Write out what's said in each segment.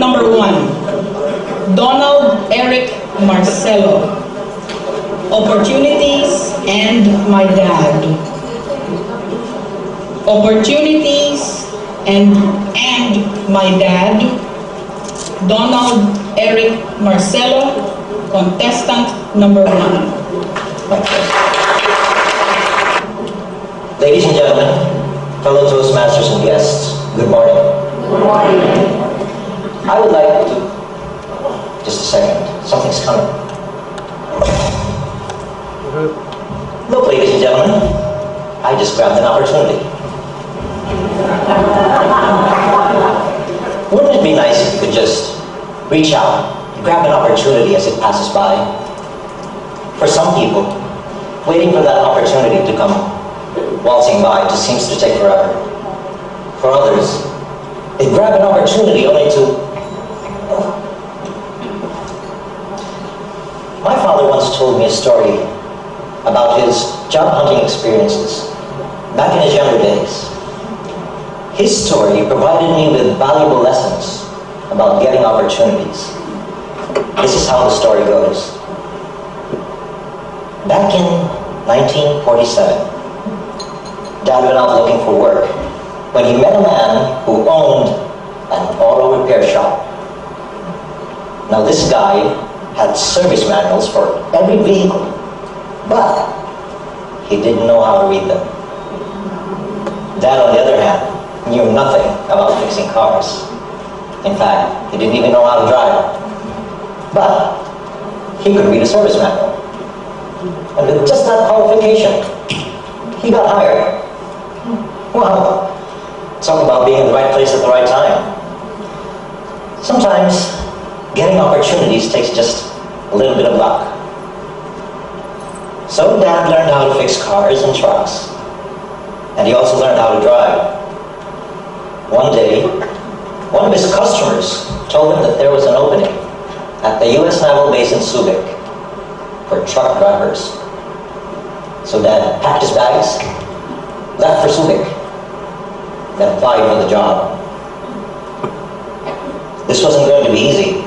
number 1, Donald Eric Marcelo. Opportunities and my dad. Opportunities and my dad. Donald Eric Marcelo, contestant number 1. Ladies and gentlemen, fellow Toastmasters and guests, good morning. Good morning. I would like to, just a second, something's coming. Look, ladies and gentlemen, I just grabbed an opportunity. Wouldn't it be nice if you could just reach out, grab an opportunity as it passes by? For some people, waiting for that opportunity to come waltzing by just seems to take forever. For others, they grab an opportunity only to... My father once told me a story about his job hunting experiences back in his younger days. His story provided me with valuable lessons about getting opportunities. This is how the story goes. Back in 1947, Dad went out looking for work when he met a man who owned an auto repair shop. Now this guy had service manuals for every vehicle, but he didn't know how to read them. Dad, on the other hand, knew nothing about fixing cars. In fact, he didn't even know how to drive. But he could read a service manual. And with just that qualification, he got hired. Well, talk about being in the right place at the right time. Sometimes getting opportunities takes just a little bit of luck. So Dad learned how to fix cars and trucks. And he also learned how to drive. One day, one of his customers told him that there was an opening at the U.S. Naval Base in Subic for truck drivers. So Dad packed his bags, left for Subic, then applied for the job. This wasn't going to be easy.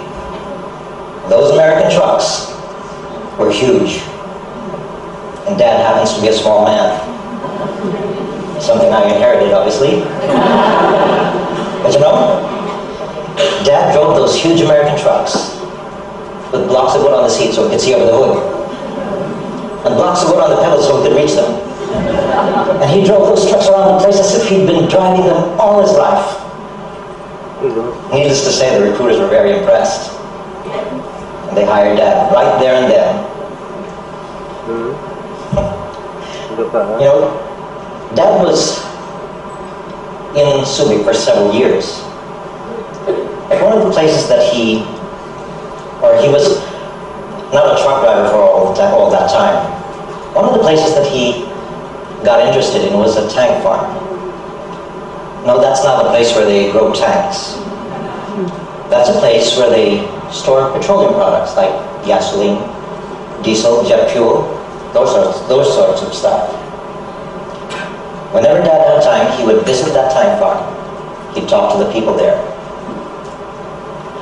Those American trucks were huge. And Dad happens to be a small man. Something I inherited, obviously. But you know, Dad drove those huge American trucks with blocks of wood on the seat so he could see over the hood, and blocks of wood on the pedals so he could reach them. And he drove those trucks around the place as if he'd been driving them all his life. Needless to say, the recruiters were very impressed. And they hired Dad right there and then. You know, Dad was in Subic for several years. One of the places that he was not a truck driver for all that time. One of the places that he got interested in was a tank farm. No, that's not a place where they grow tanks. That's a place where they store petroleum products like gasoline, diesel, jet fuel, those sorts of stuff. Whenever Dad had time, he would visit that tank farm. He'd talk to the people there.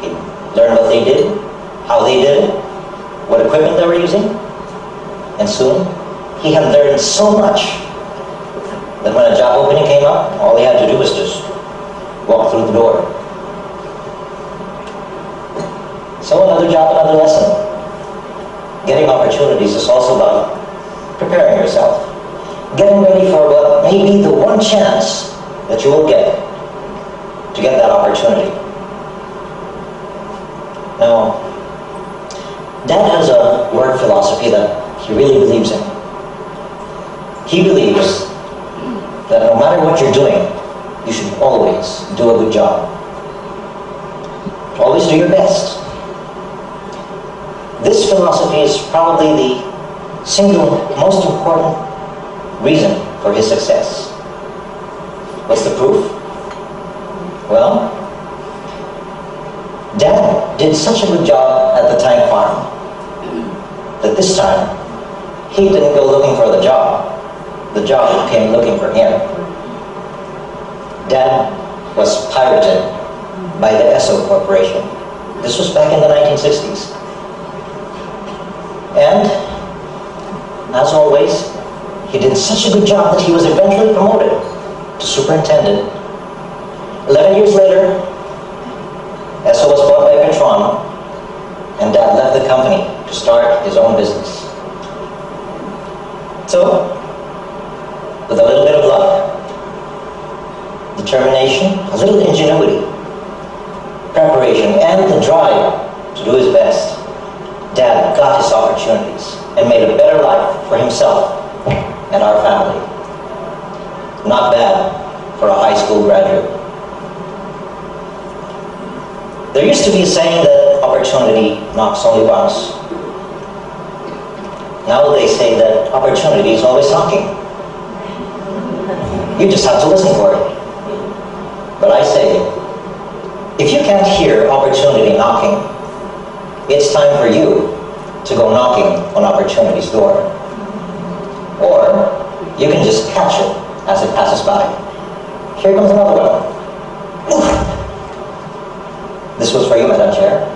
He'd learn what they did, how they did it, what equipment they were using, and soon he had learned so much that when a job opening came up, all he had to do was just walk through the door. So another job, another lesson. Getting opportunities is also about preparing yourself. Getting ready for what may be the one chance that you will get to get that opportunity. Now, Dad has a work philosophy that he really believes in. He believes that no matter what you're doing, you should always do a good job. Always do your best. This philosophy is probably the single most important reason for his success. What's the proof? Well, Dad did such a good job at the tank farm that this time he didn't go looking for the job. The job came looking for him. Dad was pirated by the ESSO Corporation. This was back in the 1960s. And, as always, he did such a good job that he was eventually promoted to superintendent. 11 years later, ESSO was bought by Petron, and Dad left the company to start his own business. So, with a little bit of luck, determination, a little ingenuity, preparation, and the drive to do his best, Dad got his opportunities and made a better life for himself and our family. Not bad for a high school graduate. There used to be a saying that opportunity knocks only once. Now they say that opportunity is always knocking. You just have to listen for it. But I say, if you can't hear opportunity knocking, it's time for you to go knocking on opportunity's door. Or you can just catch it as it passes by. Here comes another one. This was for you, Madam Chair.